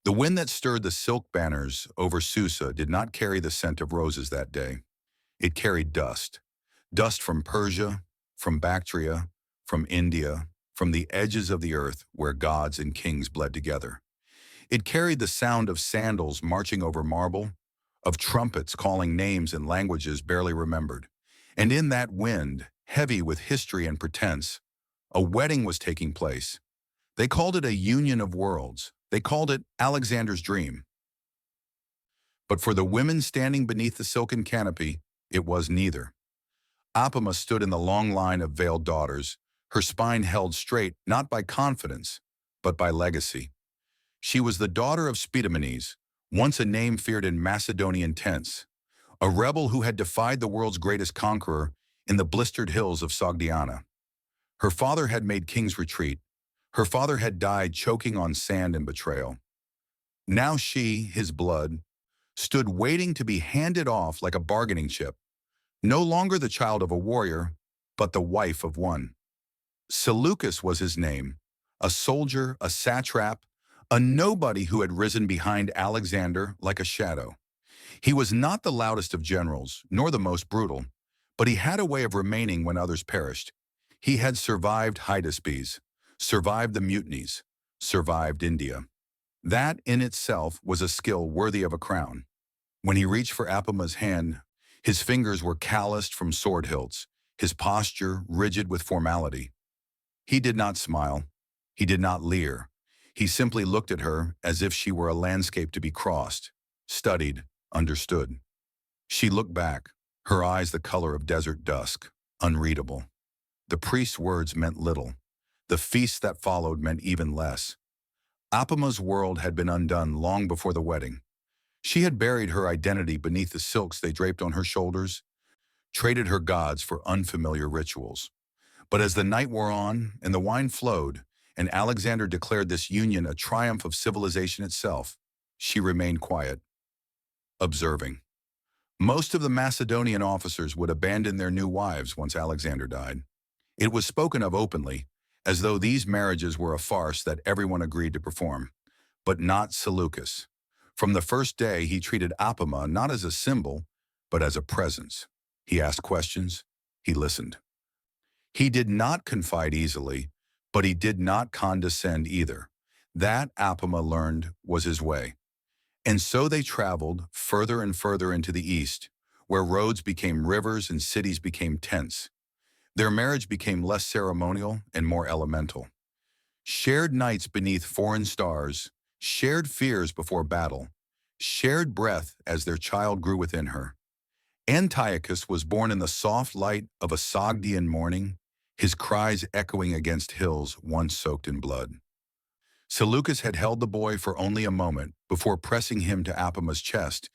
The wind that stirred the silk banners over Susa did not carry the scent of roses that day. It carried dust. Dust from Persia, from Bactria, from India, from the edges of the earth where gods and kings bled together. It carried the sound of sandals marching over marble, of trumpets calling names in languages barely remembered. And in that wind, heavy with history and pretense, a wedding was taking place. They called it a union of worlds. They called it Alexander's dream. But for the women standing beneath the silken canopy, it was neither. Apama stood in the long line of veiled daughters, her spine held straight not by confidence, but by legacy. She was the daughter of Spidomenes, once a name feared in Macedonian tents, a rebel who had defied the world's greatest conqueror in the blistered hills of Sogdiana. Her father had made kings retreat. Her father had died choking on sand and betrayal. Now she, his blood, stood waiting to be handed off like a bargaining chip, no longer the child of a warrior, but the wife of one. Seleucus was his name, a soldier, a satrap, a nobody who had risen behind Alexander like a shadow. He was not the loudest of generals, nor the most brutal, but he had a way of remaining when others perished. He had survived Hydaspes, survived the mutinies, survived India. That in itself was a skill worthy of a crown. When he reached for Apama's hand, his fingers were calloused from sword hilts, his posture rigid with formality. He did not smile. He did not leer. He simply looked at her as if she were a landscape to be crossed, studied, understood. She looked back, her eyes the color of desert dusk, unreadable. The priest's words meant little. The feast that followed meant even less. Apama's world had been undone long before the wedding. She had buried her identity beneath the silks they draped on her shoulders, traded her gods for unfamiliar rituals. But as the night wore on and the wine flowed, and Alexander declared this union a triumph of civilization itself, she remained quiet, observing. Most of the Macedonian officers would abandon their new wives once Alexander died. It was spoken of openly, as though these marriages were a farce that everyone agreed to perform. But not Seleucus. From the first day, he treated Apama not as a symbol, but as a presence. He asked questions. He listened. He did not confide easily, but he did not condescend either. That, Apama learned, was his way. And so they traveled further and further into the east, where roads became rivers and cities became tents. Their marriage became less ceremonial and more elemental. Shared nights beneath foreign stars, shared fears before battle, shared breath as their child grew within her. Antiochus was born in the soft light of a Sogdian morning, his cries echoing against hills once soaked in blood. Seleucus had held the boy for only a moment before pressing him to Apama's chest,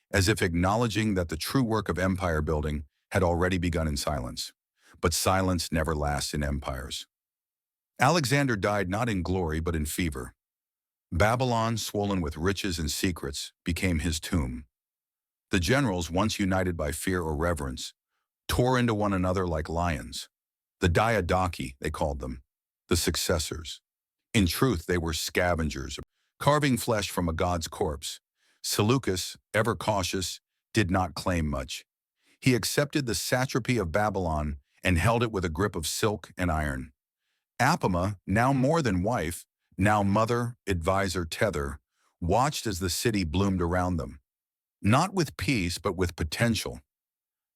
as if acknowledging that the true work of empire building had already begun in silence. But silence never lasts in empires. Alexander died not in glory but in fever. Babylon, swollen with riches and secrets, became his tomb. The generals, once united by fear or reverence, tore into one another like lions. The diadochi, they called them, the successors. In truth, they were scavengers, carving flesh from a god's corpse. Seleucus, ever cautious, did not claim much. He accepted the satrapy of Babylon and held it with a grip of silk and iron. Apama, now more than wife, now mother, advisor, tether, watched as the city bloomed around them. Not with peace, but with potential.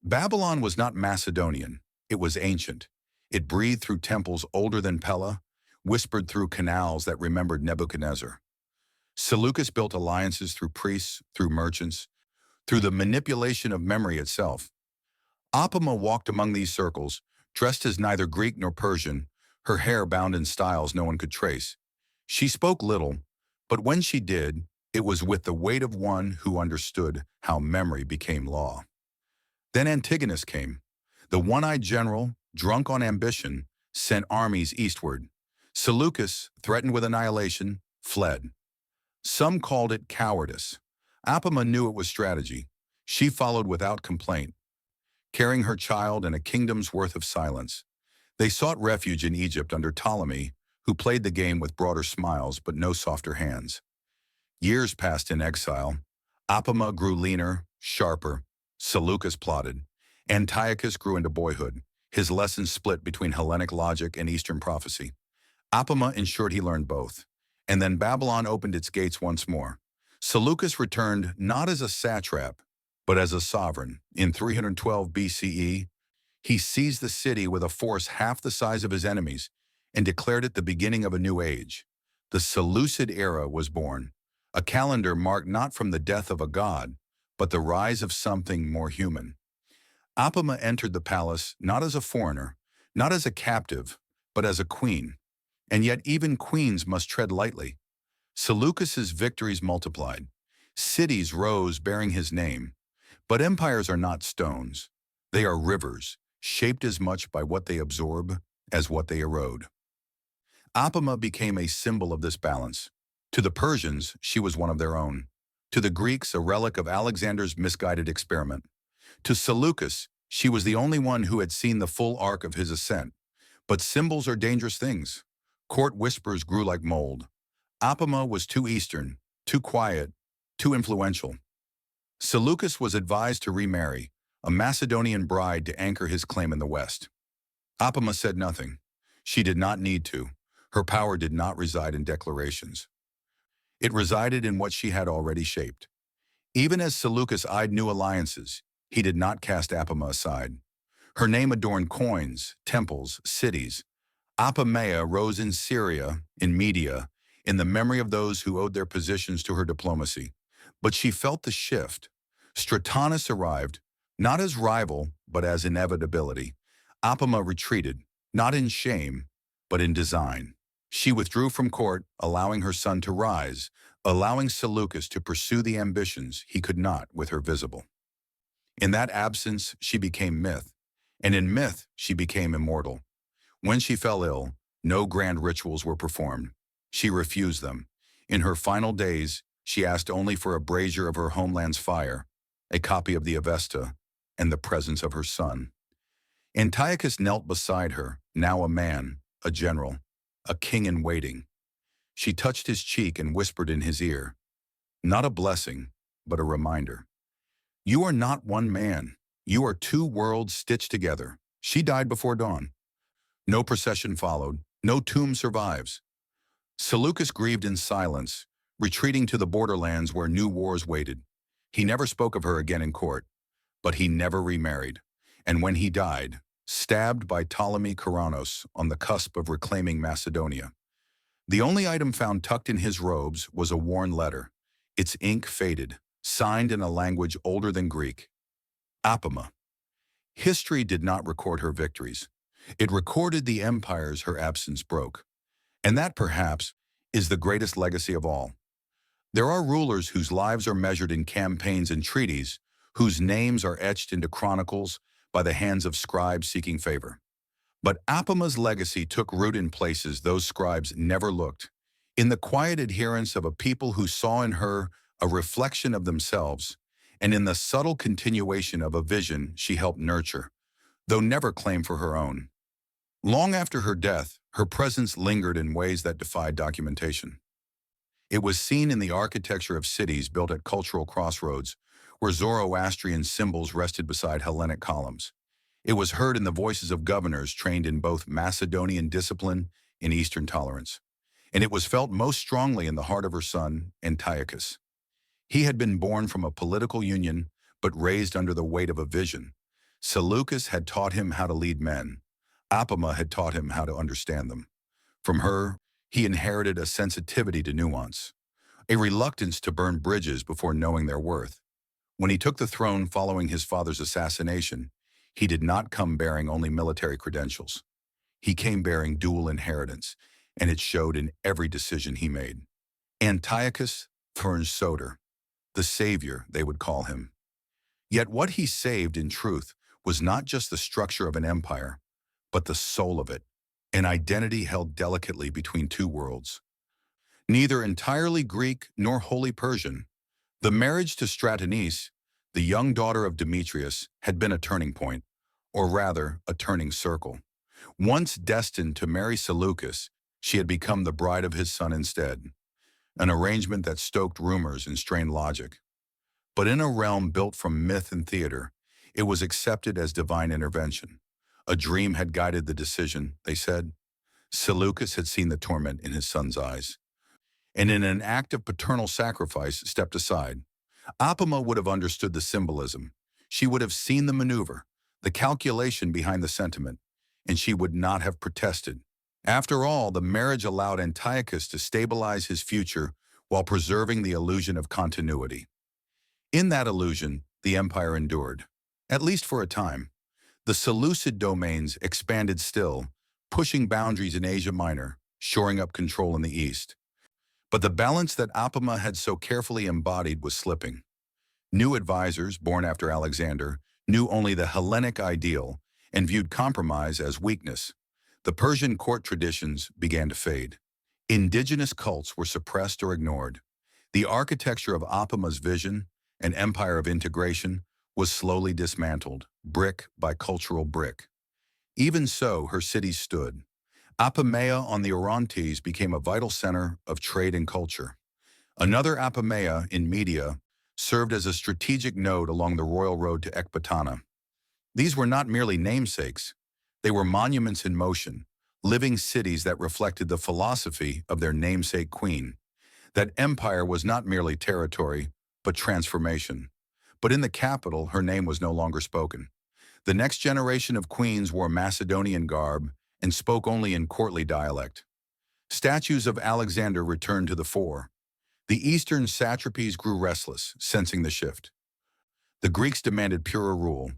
Babylon was not Macedonian. It was ancient. It breathed through temples older than Pella, whispered through canals that remembered Nebuchadnezzar. Seleucus built alliances through priests, through merchants, through the manipulation of memory itself. Apama walked among these circles, dressed as neither Greek nor Persian, her hair bound in styles no one could trace. She spoke little, but when she did, it was with the weight of one who understood how memory became law. Then Antigonus came. The one-eyed general, drunk on ambition, sent armies eastward. Seleucus, threatened with annihilation, fled. Some called it cowardice. Apama knew it was strategy. She followed without complaint, carrying her child and a kingdom's worth of silence. They sought refuge in Egypt under Ptolemy, who played the game with broader smiles but no softer hands. Years passed in exile. Apama grew leaner, sharper. Seleucus plotted. Antiochus grew into boyhood, his lessons split between Hellenic logic and Eastern prophecy. Apama ensured he learned both. And then Babylon opened its gates once more. Seleucus returned not as a satrap, but as a sovereign. In 312 BCE, he seized the city with a force half the size of his enemies and declared it the beginning of a new age. The Seleucid era was born, a calendar marked not from the death of a god, but the rise of something more human. Apama entered the palace not as a foreigner, not as a captive, but as a queen. And yet even queens must tread lightly. Seleucus's victories multiplied. Cities rose bearing his name. But empires are not stones. They are rivers, shaped as much by what they absorb as what they erode. Apama became a symbol of this balance. To the Persians, she was one of their own. To the Greeks, a relic of Alexander's misguided experiment. To Seleucus, she was the only one who had seen the full arc of his ascent. But symbols are dangerous things. Court whispers grew like mold. Apama was too Eastern, too quiet, too influential. Seleucus was advised to remarry, a Macedonian bride to anchor his claim in the West. Apama said nothing. She did not need to. Her power did not reside in declarations. It resided in what she had already shaped. Even as Seleucus eyed new alliances, he did not cast Apama aside. Her name adorned coins, temples, cities. Apamea rose in Syria, in Media, in the memory of those who owed their positions to her diplomacy. But she felt the shift. Stratonus arrived, not as rival, but as inevitability. Apama retreated, not in shame, but in design. She withdrew from court, allowing her son to rise, allowing Seleucus to pursue the ambitions he could not with her visible. In that absence, she became myth, and in myth, she became immortal. When she fell ill, no grand rituals were performed. She refused them. In her final days, she asked only for a brazier of her homeland's fire, a copy of the Avesta, and the presence of her son. Antiochus knelt beside her, now a man, a general, a king in waiting. She touched his cheek and whispered in his ear, not a blessing, but a reminder. You are not one man. You are two worlds stitched together. She died before dawn. No procession followed. No tomb survives. Seleucus grieved in silence, retreating to the borderlands where new wars waited. He never spoke of her again in court, but he never remarried. And when he died, stabbed by Ptolemy Keranos on the cusp of reclaiming Macedonia, the only item found tucked in his robes was a worn letter, its ink faded, signed in a language older than Greek. Apama. History did not record her victories. It recorded the empires her absence broke. And that, perhaps, is the greatest legacy of all. There are rulers whose lives are measured in campaigns and treaties, whose names are etched into chronicles by the hands of scribes seeking favor. But Apama's legacy took root in places those scribes never looked, in the quiet adherence of a people who saw in her a reflection of themselves, and in the subtle continuation of a vision she helped nurture, though never claimed for her own. Long after her death, her presence lingered in ways that defied documentation. It was seen in the architecture of cities built at cultural crossroads, where Zoroastrian symbols rested beside Hellenic columns. It was heard in the voices of governors trained in both Macedonian discipline and Eastern tolerance. And it was felt most strongly in the heart of her son, Antiochus. He had been born from a political union, but raised under the weight of a vision. Seleucus had taught him how to lead men. Apama had taught him how to understand them. From her, he inherited a sensitivity to nuance, a reluctance to burn bridges before knowing their worth. When he took the throne following his father's assassination, he did not come bearing only military credentials. He came bearing dual inheritance, and it showed in every decision he made. Antiochus Soter, the savior, they would call him. Yet what he saved, in truth, was not just the structure of an empire, but the soul of it, an identity held delicately between two worlds. Neither entirely Greek nor wholly Persian, the marriage to Stratonice, the young daughter of Demetrius, had been a turning point, or rather, a turning circle. Once destined to marry Seleucus, she had become the bride of his son instead. an arrangement that stoked rumors and strained logic. But in a realm built from myth and theater, it was accepted as divine intervention. A dream had guided the decision, they said. Seleucus had seen the torment in his son's eyes, and in an act of paternal sacrifice stepped aside. Apama would have understood the symbolism. She would have seen the maneuver, the calculation behind the sentiment, and she would not have protested. After all, the marriage allowed Antiochus to stabilize his future while preserving the illusion of continuity. In that illusion, the empire endured, at least for a time. The Seleucid domains expanded still, pushing boundaries in Asia Minor, shoring up control in the east. But the balance that Apama had so carefully embodied was slipping. New advisors, born after Alexander, knew only the Hellenic ideal and viewed compromise as weakness. The Persian court traditions began to fade. Indigenous cults were suppressed or ignored. The architecture of Apama's vision, an empire of integration, was slowly dismantled, brick by cultural brick. Even so, her cities stood. Apamea on the Orontes became a vital center of trade and culture. Another Apamea in Media served as a strategic node along the royal road to Ecbatana. These were not merely namesakes. They were monuments in motion, living cities that reflected the philosophy of their namesake queen. That empire was not merely territory, but transformation. But in the capital, her name was no longer spoken. The next generation of queens wore Macedonian garb and spoke only in courtly dialect. Statues of Alexander returned to the fore. The eastern satrapies grew restless, sensing the shift. The Greeks demanded purer rule.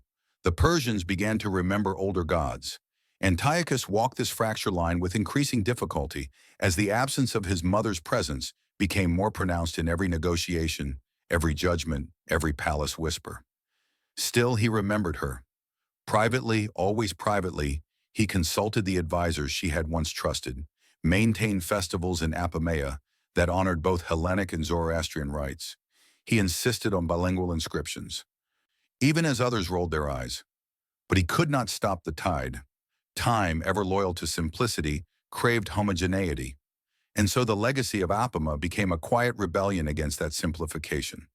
The Persians began to remember older gods. Antiochus walked this fracture line with increasing difficulty as the absence of his mother's presence became more pronounced in every negotiation, every judgment, every palace whisper. Still, he remembered her. Privately, always privately, he consulted the advisors she had once trusted, maintained festivals in Apamea that honored both Hellenic and Zoroastrian rites. He insisted on bilingual inscriptions, even as others rolled their eyes. But he could not stop the tide. Time, ever loyal to simplicity, craved homogeneity. And so the legacy of Apama became a quiet rebellion against that simplification.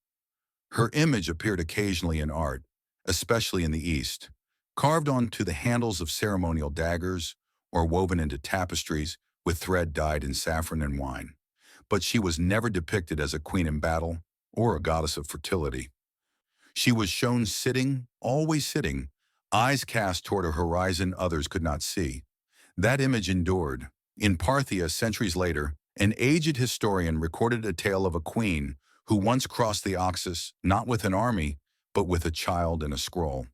Her image appeared occasionally in art, especially in the East, carved onto the handles of ceremonial daggers or woven into tapestries with thread dyed in saffron and wine. But she was never depicted as a queen in battle or a goddess of fertility. She was shown sitting, always sitting, eyes cast toward a horizon others could not see. That image endured. In Parthia, centuries later, an aged historian recorded a tale of a queen who once crossed the Oxus not with an army, but with a child and a scroll.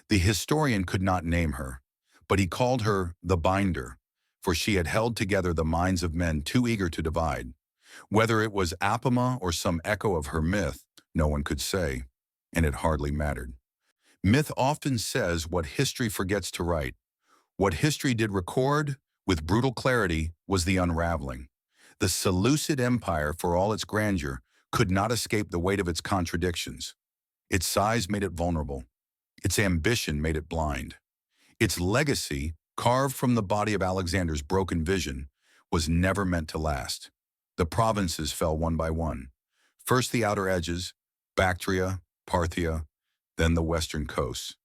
The historian could not name her, but he called her the binder, for she had held together the minds of men too eager to divide. Whether it was Apama or some echo of her myth, no one could say, and it hardly mattered. Myth often says what history forgets to write. What history did record, with brutal clarity, was the unraveling. The Seleucid Empire, for all its grandeur, could not escape the weight of its contradictions. Its size made it vulnerable. Its ambition made it blind. Its legacy, carved from the body of Alexander's broken vision, was never meant to last. The provinces fell one by one. First the outer edges, Bactria, Parthia, then the western coasts.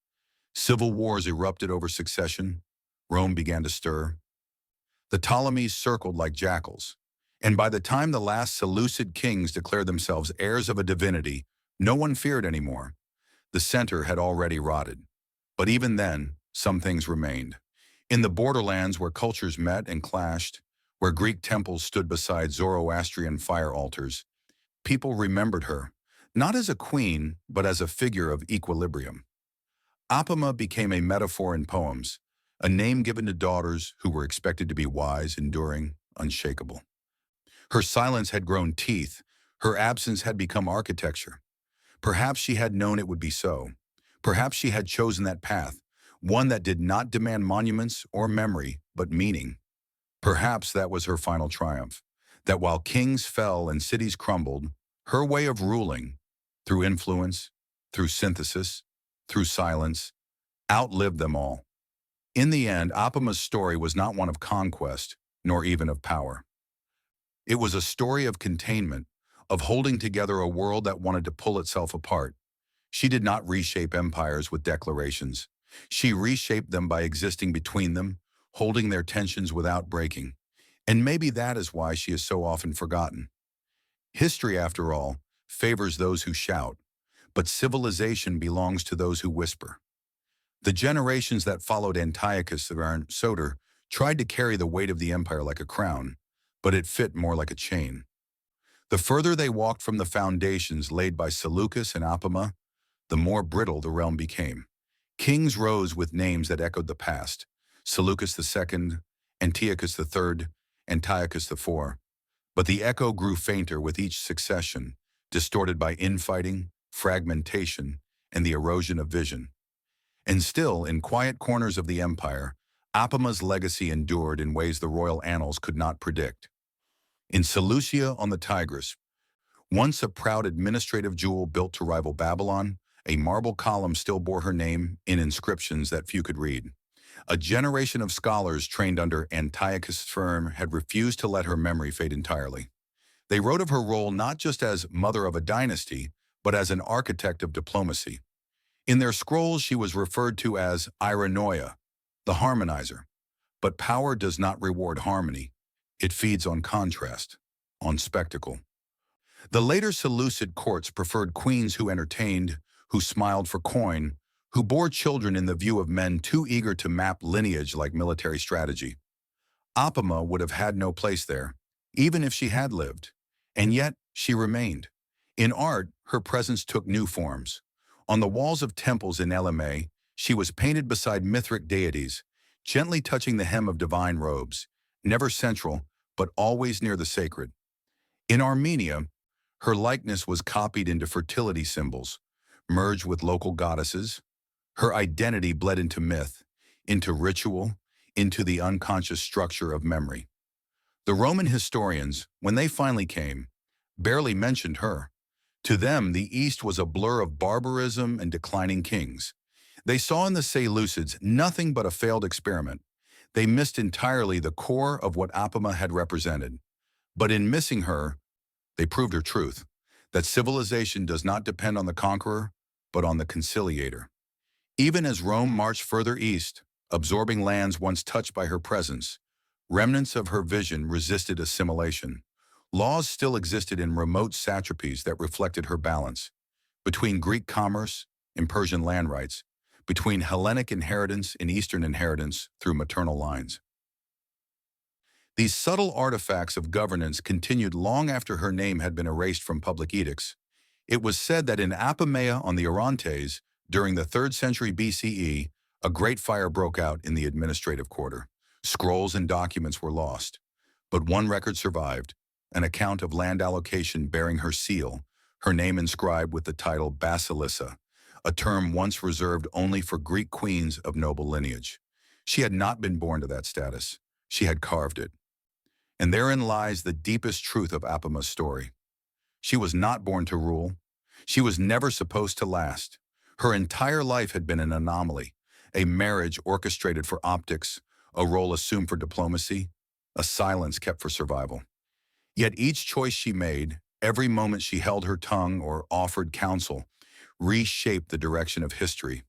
Civil wars erupted over succession. Rome began to stir. The Ptolemies circled like jackals. And by the time the last Seleucid kings declared themselves heirs of a divinity, no one feared anymore. The center had already rotted. But even then, some things remained. In the borderlands where cultures met and clashed, where Greek temples stood beside Zoroastrian fire altars, people remembered her, not as a queen, but as a figure of equilibrium. Apama became a metaphor in poems, a name given to daughters who were expected to be wise, enduring, unshakable. Her silence had grown teeth. Her absence had become architecture. Perhaps she had known it would be so. Perhaps she had chosen that path, one that did not demand monuments or memory, but meaning. Perhaps that was her final triumph, that while kings fell and cities crumbled, her way of ruling, through influence, through synthesis, through silence, outlived them all. In the end, Apama's story was not one of conquest, nor even of power. It was a story of containment, of holding together a world that wanted to pull itself apart. She did not reshape empires with declarations. She reshaped them by existing between them, holding their tensions without breaking. And maybe that is why she is so often forgotten. History, after all, favors those who shout, but civilization belongs to those who whisper. The generations that followed Antiochus the Nicator tried to carry the weight of the empire like a crown, but it fit more like a chain. The further they walked from the foundations laid by Seleucus and Apama, the more brittle the realm became. Kings rose with names that echoed the past: Seleucus II, Antiochus III, Antiochus IV. But the echo grew fainter with each succession, distorted by infighting, fragmentation, and the erosion of vision. And still, in quiet corners of the empire, Apama's legacy endured in ways the royal annals could not predict. In Seleucia on the Tigris, once a proud administrative jewel built to rival Babylon, a marble column still bore her name in inscriptions that few could read. A generation of scholars trained under Antiochus I had refused to let her memory fade entirely. They wrote of her role not just as mother of a dynasty, but as an architect of diplomacy. In their scrolls, she was referred to as Irenoia, the harmonizer. But power does not reward harmony. It feeds on contrast, on spectacle. The later Seleucid courts preferred queens who entertained, who smiled for coin, who bore children in the view of men too eager to map lineage like military strategy. Apama would have had no place there, even if she had lived. And yet, she remained. In art, her presence took new forms. On the walls of temples in Elymais, she was painted beside Mithric deities, gently touching the hem of divine robes, never central, but always near the sacred. In Armenia, her likeness was copied into fertility symbols, merged with local goddesses. Her identity bled into myth, into ritual, into the unconscious structure of memory. The Roman historians, when they finally came, barely mentioned her. To them, the East was a blur of barbarism and declining kings. They saw in the Seleucids nothing but a failed experiment. They missed entirely the core of what Apama had represented. But in missing her, they proved her truth, that civilization does not depend on the conqueror, but on the conciliator. Even as Rome marched further east, absorbing lands once touched by her presence, remnants of her vision resisted assimilation. Laws still existed in remote satrapies that reflected her balance, between Greek commerce and Persian land rights, between Hellenic inheritance and Eastern inheritance through maternal lines. These subtle artifacts of governance continued long after her name had been erased from public edicts. It was said that in Apamea on the Orontes, during the 3rd century BCE, a great fire broke out in the administrative quarter. Scrolls and documents were lost, but one record survived, an account of land allocation bearing her seal, her name inscribed with the title Basilissa, a term once reserved only for Greek queens of noble lineage. She had not been born to that status. She had carved it. And therein lies the deepest truth of Apama's story. She was not born to rule. She was never supposed to last. Her entire life had been an anomaly, a marriage orchestrated for optics, a role assumed for diplomacy, a silence kept for survival. Yet each choice she made, every moment she held her tongue or offered counsel, reshaped the direction of history.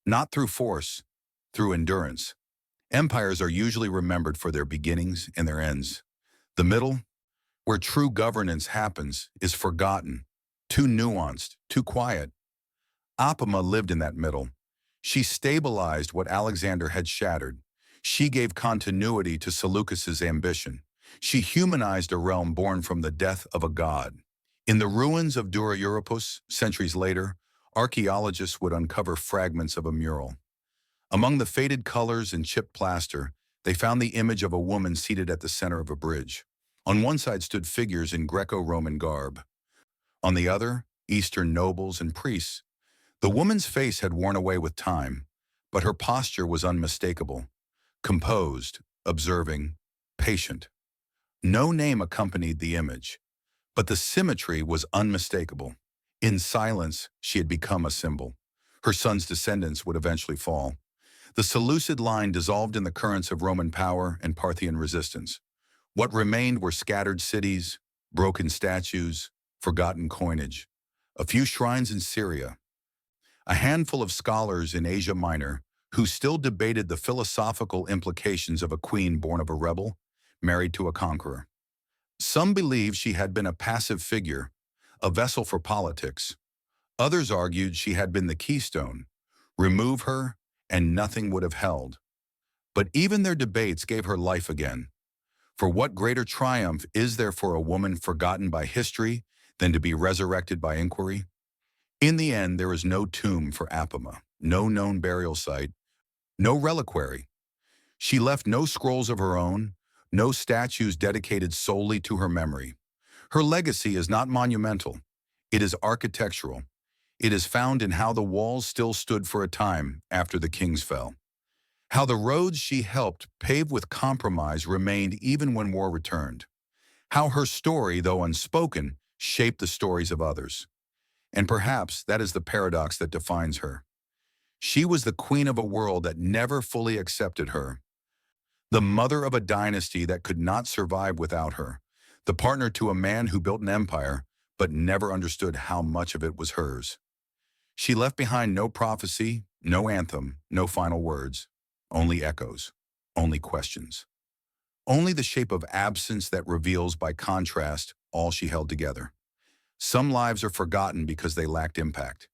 Not through force, through endurance. Empires are usually remembered for their beginnings and their ends. The middle, where true governance happens, is forgotten, too nuanced, too quiet. Apama lived in that middle. She stabilized what Alexander had shattered. She gave continuity to Seleucus's ambition. She humanized a realm born from the death of a god. In the ruins of Dura Europos, centuries later, archaeologists would uncover fragments of a mural. Among the faded colors and chipped plaster, they found the image of a woman seated at the center of a bridge. On one side stood figures in Greco-Roman garb. On the other, Eastern nobles and priests. The woman's face had worn away with time, but her posture was unmistakable. Composed, observing, patient. No name accompanied the image, but the symmetry was unmistakable. In silence, she had become a symbol. Her son's descendants would eventually fall. The Seleucid line dissolved in the currents of Roman power and Parthian resistance. What remained were scattered cities, broken statues, forgotten coinage, a few shrines in Syria, a handful of scholars in Asia Minor who still debated the philosophical implications of a queen born of a rebel, married to a conqueror. Some believed she had been a passive figure, a vessel for politics. Others argued she had been the keystone. Remove her, and nothing would have held. But even their debates gave her life again. For what greater triumph is there for a woman forgotten by history than to be resurrected by inquiry? In the end, there is no tomb for Apama, no known burial site, no reliquary. She left no scrolls of her own, no statues dedicated solely to her memory. Her legacy is not monumental. It is architectural. It is found in how the walls still stood for a time after the kings fell. How the roads she helped pave with compromise remained even when war returned. How her story, though unspoken, shaped the stories of others. And perhaps that is the paradox that defines her. She was the queen of a world that never fully accepted her, the mother of a dynasty that could not survive without her, the partner to a man who built an empire but never understood how much of it was hers. She left behind no prophecy, no anthem, no final words, only echoes, only questions, only the shape of absence that reveals by contrast all she held together. Some lives are forgotten because they lacked impact,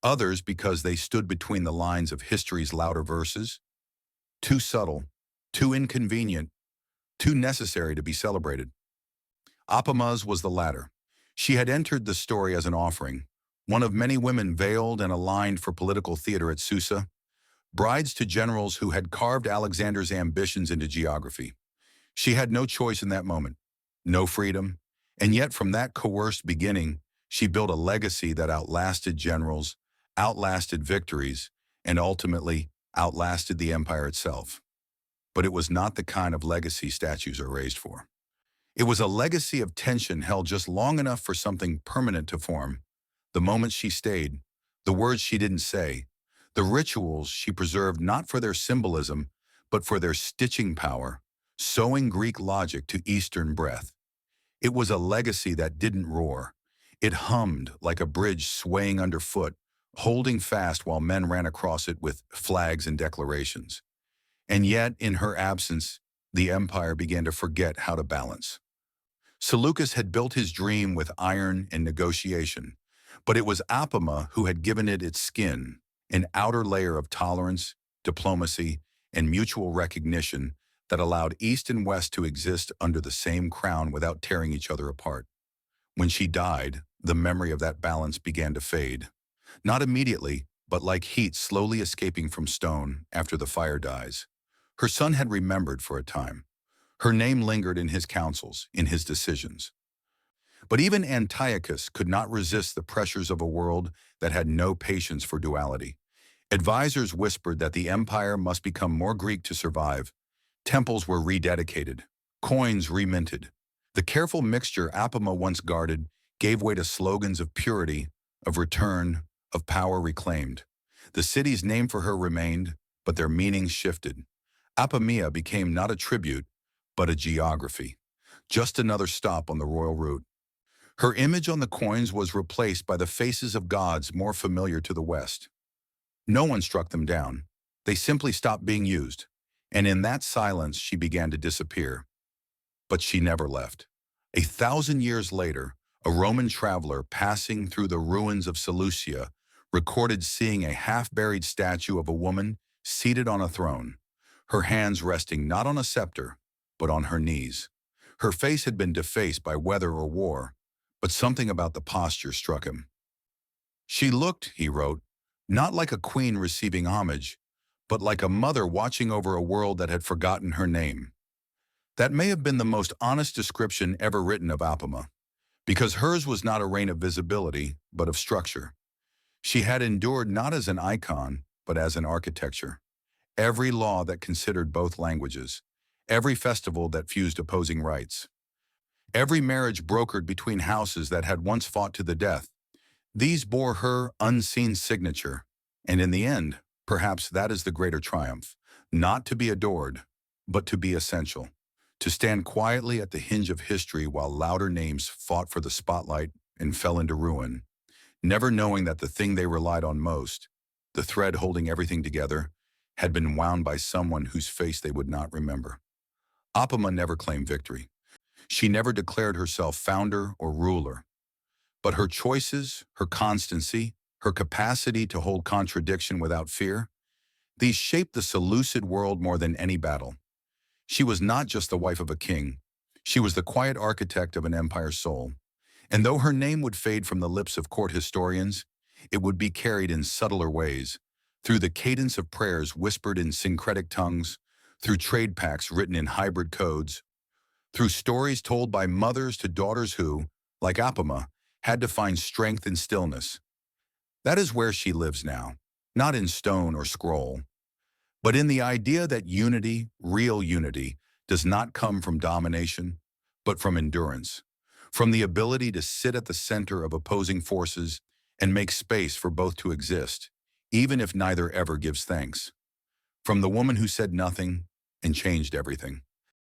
others because they stood between the lines of history's louder verses, too subtle, too inconvenient, too necessary to be celebrated. Apama's was the latter. She had entered the story as an offering, one of many women veiled and aligned for political theater at Susa, brides to generals who had carved Alexander's ambitions into geography. She had no choice in that moment, no freedom, and yet from that coerced beginning, she built a legacy that outlasted generals, outlasted victories, and ultimately outlasted the empire itself. But it was not the kind of legacy statues are raised for. It was a legacy of tension held just long enough for something permanent to form. The moments she stayed, the words she didn't say, the rituals she preserved not for their symbolism, but for their stitching power, sewing Greek logic to Eastern breath. It was a legacy that didn't roar. It hummed like a bridge swaying underfoot, holding fast while men ran across it with flags and declarations. And yet, in her absence, the empire began to forget how to balance. Seleucus had built his dream with iron and negotiation, but it was Apama who had given it its skin, an outer layer of tolerance, diplomacy, and mutual recognition that allowed East and West to exist under the same crown without tearing each other apart. When she died, the memory of that balance began to fade. Not immediately, but like heat slowly escaping from stone after the fire dies. Her son had remembered for a time. Her name lingered in his councils, in his decisions. But even Antiochus could not resist the pressures of a world that had no patience for duality. Advisors whispered that the empire must become more Greek to survive. Temples were rededicated, coins reminted. The careful mixture Apama once guarded gave way to slogans of purity, of return, of power reclaimed. The city's name for her remained, but their meanings shifted. Apamea became not a tribute, but a geography, just another stop on the royal route. Her image on the coins was replaced by the faces of gods more familiar to the West. No one struck them down. They simply stopped being used, and in that silence she began to disappear. But she never left. 1,000 years later, a Roman traveler passing through the ruins of Seleucia recorded seeing a half-buried statue of a woman seated on a throne, her hands resting not on a scepter, but on her knees. Her face had been defaced by weather or war, but something about the posture struck him. She looked, he wrote, not like a queen receiving homage, but like a mother watching over a world that had forgotten her name. That may have been the most honest description ever written of Apama, because hers was not a reign of visibility, but of structure. She had endured not as an icon, but as an architecture. Every law that considered both languages, every festival that fused opposing rites, every marriage brokered between houses that had once fought to the death, these bore her unseen signature. And in the end, perhaps that is the greater triumph, not to be adored, but to be essential, to stand quietly at the hinge of history while louder names fought for the spotlight and fell into ruin, never knowing that the thing they relied on most, the thread holding everything together, had been wound by someone whose face they would not remember. Apama never claimed victory. She never declared herself founder or ruler. But her choices, her constancy, her capacity to hold contradiction without fear, these shaped the Seleucid world more than any battle. She was not just the wife of a king. She was the quiet architect of an empire's soul. And though her name would fade from the lips of court historians, it would be carried in subtler ways, through the cadence of prayers whispered in syncretic tongues, through trade pacts written in hybrid codes, through stories told by mothers to daughters who, like Apama, had to find strength in stillness. That is where she lives now, not in stone or scroll, but in the idea that unity, real unity, does not come from domination, but from endurance, from the ability to sit at the center of opposing forces and make space for both to exist, even if neither ever gives thanks. From the woman who said nothing and changed everything.